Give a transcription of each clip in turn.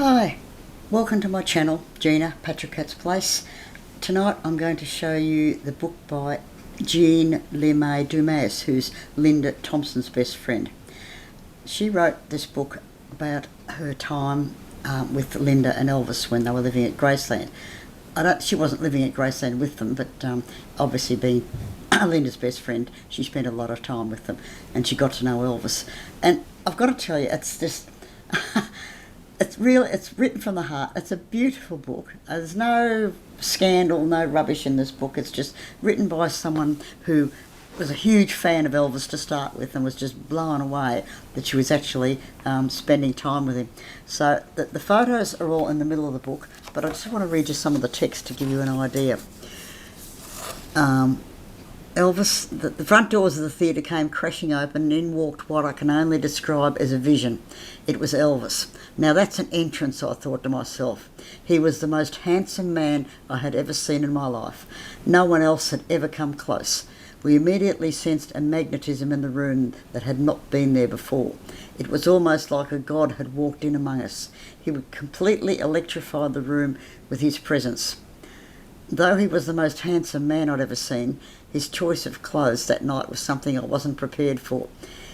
Hi, welcome to my channel, Gina, Patrick Cat's Place. Tonight I'm going to show you the book by Jeanne LeMay Dumas, who's Linda Thompson's best friend. She wrote this book about her time with Linda and Elvis when they were living at Graceland. She wasn't living at Graceland with them, but obviously being Linda's best friend, she spent a lot of time with them and she got to know Elvis. And I've got to tell you, it's just... it's written from the heart. It's a beautiful book. There's no scandal, no rubbish in this book. It's just written by someone who was a huge fan of Elvis to start with and was just blown away that she was actually spending time with him. So the photos are all in the middle of the book, but I just want to read you some of the text to give you an idea. Elvis, the front doors of the theatre came crashing open and in walked what I can only describe as a vision. It was Elvis. Now that's an entrance, I thought to myself. He was the most handsome man I had ever seen in my life. No one else had ever come close. We immediately sensed a magnetism in the room that had not been there before. It was almost like a god had walked in among us. He would completely electrify the room with his presence. Though he was the most handsome man I'd ever seen, his choice of clothes that night was something I wasn't prepared for.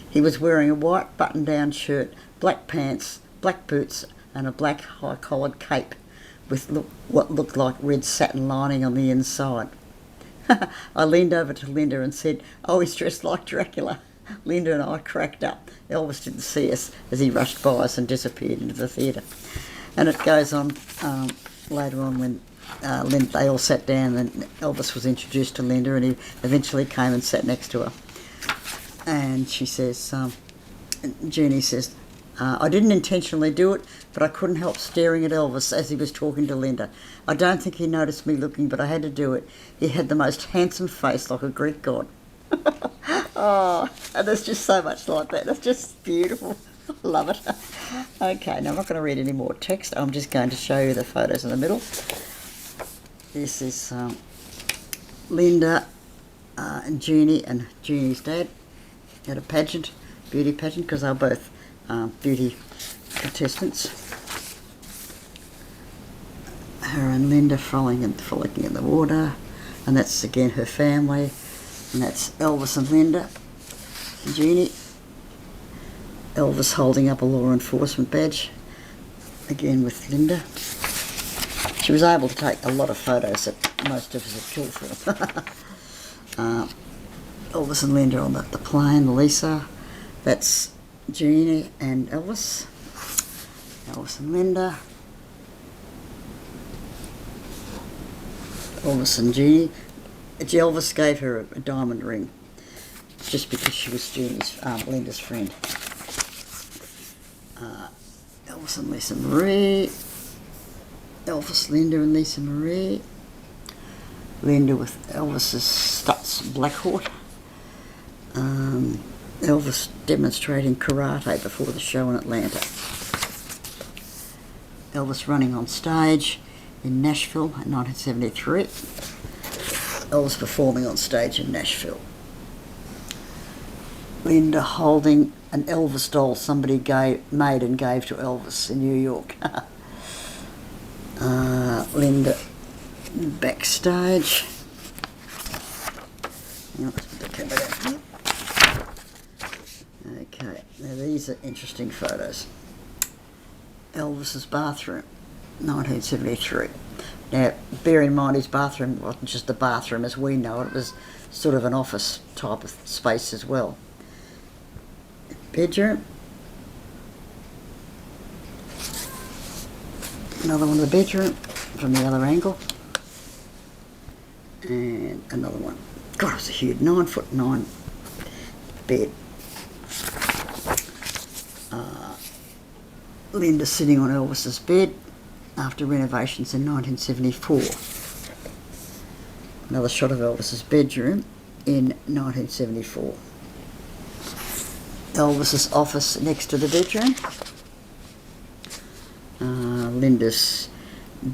He was wearing a white button-down shirt, black pants, black boots and a black high-collared cape with what looked like red satin lining on the inside. I leaned over to Linda and said, "Oh, he's dressed like Dracula." Linda and I cracked up. Elvis didn't see us as he rushed by us and disappeared into the theatre. And it goes on later on when Linda, they all sat down and Elvis was introduced to Linda and he eventually came and sat next to her. And she says, Jeannie says, "I didn't intentionally do it, but I couldn't help staring at Elvis as he was talking to Linda. I don't think he noticed me looking, but I had to do it. He had the most handsome face like a Greek god." Oh, and there's just so much like that. It's just beautiful. I love it. Okay, now I'm not going to read any more text. I'm just going to show you the photos in the middle. This is Linda and Jeannie and Jeannie's dad at a pageant, beauty pageant, because they're both beauty contestants. Her and Linda frolicking in the water, and that's again her family, and that's Elvis and Linda and Jeannie. Elvis holding up a law enforcement badge, again with Linda. She was able to take a lot of photos that most of us had killed for them. Elvis and Linda on the plane, Lisa. That's Jeannie and Elvis. Elvis and Linda. Elvis and Jeannie. Elvis gave her a diamond ring just because she was Linda's friend. Elvis and Lisa Marie. Elvis, Linda and Lisa Marie. Linda with Elvis's Stutz Black Hawk. Elvis demonstrating karate before the show in Atlanta. Elvis running on stage in Nashville in 1973. Elvis performing on stage in Nashville. Linda holding an Elvis doll somebody made and gave to Elvis in New York. Linda backstage. Okay, now these are interesting photos. Elvis's bathroom, 1973. Now, bear in mind his bathroom wasn't just a bathroom as we know it, it was sort of an office type of space as well. Bedroom. Another one of the bedroom from the other angle. And another one. God, it was a huge 9'9" bed. Linda sitting on Elvis's bed after renovations in 1974. Another shot of Elvis's bedroom in 1974. Elvis's office next to the bedroom. Linda's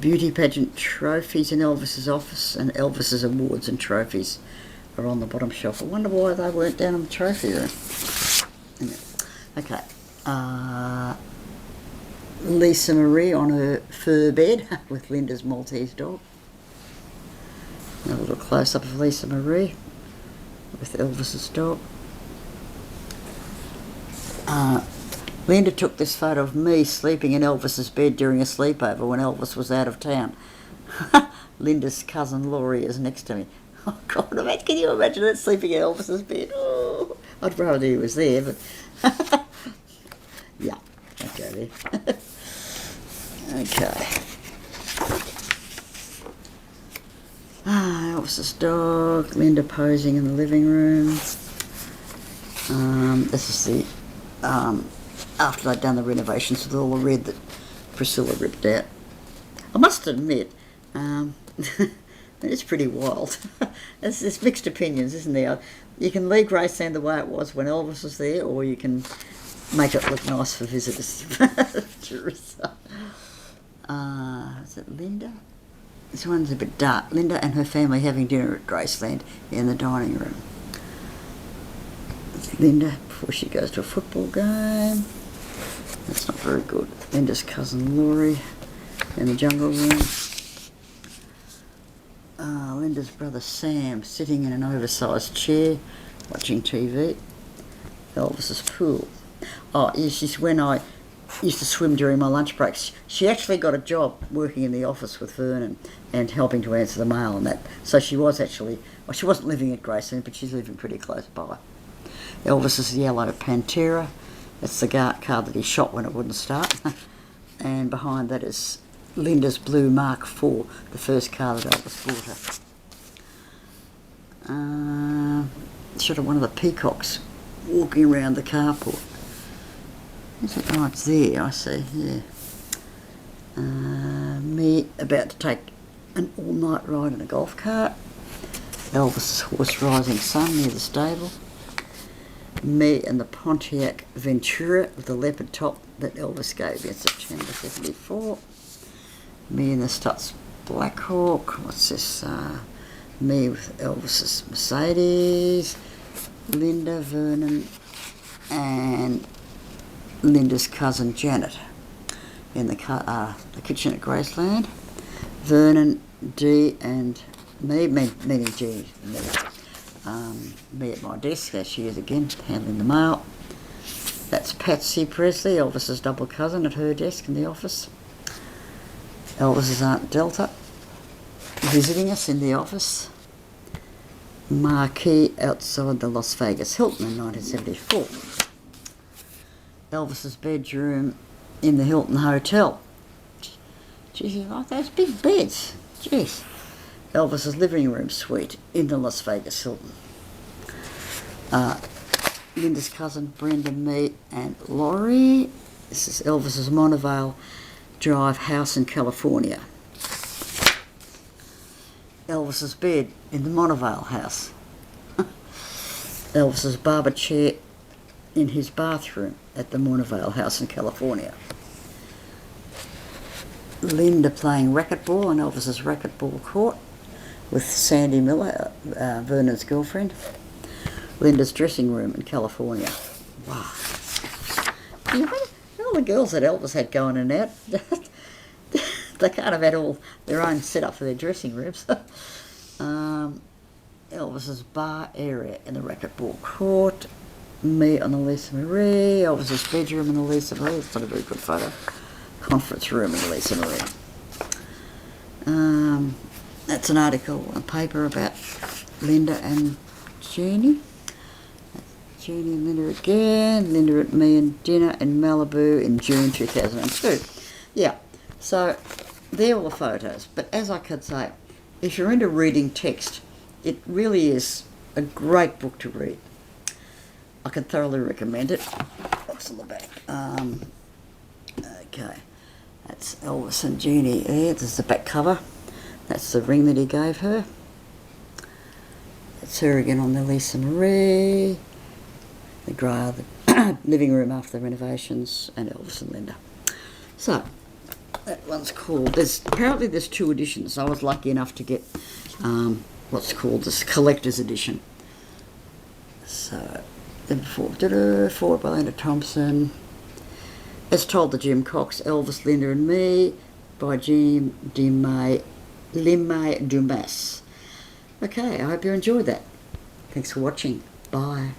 beauty pageant trophies in Elvis's office, and Elvis's awards and trophies are on the bottom shelf. I wonder why they weren't down in the trophy room. Okay. Lisa Marie on her fur bed with Linda's Maltese dog. A little close-up of Lisa Marie with Elvis's dog. Linda took this photo of me sleeping in Elvis's bed during a sleepover when Elvis was out of town. Linda's cousin Laurie is next to me. Oh God, can you imagine that, sleeping in Elvis's bed? Oh, I'd rather he was there, but yeah, okay then. Okay. Elvis's dog, Linda posing in the living room. This is the after they'd done the renovations with all the red that Priscilla ripped out. I must admit, it's pretty wild. There's mixed opinions, isn't there? You can leave Graceland the way it was when Elvis was there, or you can make it look nice for visitors. Is it Linda? This one's a bit dark. Linda and her family having dinner at Graceland in the dining room. Linda before she goes to a football game. That's not very good. Linda's cousin Laurie in the jungle room. Linda's brother Sam sitting in an oversized chair watching TV. Elvis's pool. Oh, yes, when I used to swim during my lunch breaks. She actually got a job working in the office with Vernon and helping to answer the mail and that. So she was actually, well, she wasn't living at Graceland, but she's living pretty close by. Elvis's yellow Pantera. That's the car that he shot when it wouldn't start. And behind that is Linda's blue Mark IV, the first car that Elvis bought her. Shot of one of the peacocks walking around the carport. Is it? Oh, it's there, I see, yeah. Me about to take an all-night ride in a golf cart. Elvis's horse Rising Sun near the stable. Me and the Pontiac Ventura with the leopard top that Elvis gave me in September '74. Me and the Stutz Blackhawk. What's this? Me with Elvis's Mercedes. Linda, Vernon, and Linda's cousin Janet in the kitchen at Graceland. Vernon, Dee, and me, meaning G, me at my desk, there she is again, handling the mail. That's Patsy Presley, Elvis's double cousin, at her desk in the office. Elvis's Aunt Delta visiting us in the office. Marquee outside the Las Vegas Hilton in 1974. Elvis's bedroom in the Hilton Hotel. Geez, like those big beds. Jeez. Elvis's living room suite in the Las Vegas Hilton. Linda's cousin Brenda, me, and Laurie. This is Elvis's Montervale Drive house in California. Elvis's bed in the Montervale house. Elvis's barber chair in his bathroom at the Montervale house in California. Linda playing racquetball on Elvis's racquetball court with Sandy Miller, Vernon's girlfriend. Linda's dressing room in California. Wow. You know, all the girls that Elvis had going in and out, they can't have had all their own setup for their dressing rooms. Elvis's bar area in the racquetball court. Me on the Lisa Marie. Elvis's bedroom in the Lisa Marie. It's not a very good photo. Conference room in the Lisa Marie. That's an article on paper about Linda and Jeannie. Jeannie and Linda again. Linda at me and dinner in Malibu in June 2002. Yeah, so they're all the photos. But as I could say, if you're into reading text, it really is a great book to read. I can thoroughly recommend it. What's on the back? Okay, that's Elvis and Jeannie there. There's the back cover. That's the ring that he gave her. That's her again on the Lisa Marie. The living room after the renovations, and Elvis and Linda. So, that one's called, apparently there's 2 editions. I was lucky enough to get what's called this collector's edition. So, forward by Linda Thompson. As told the Jim Cox, Elvis, Linda and Me by Jeanne LeMay Dumas. Okay, I hope you enjoyed that. Thanks for watching. Bye.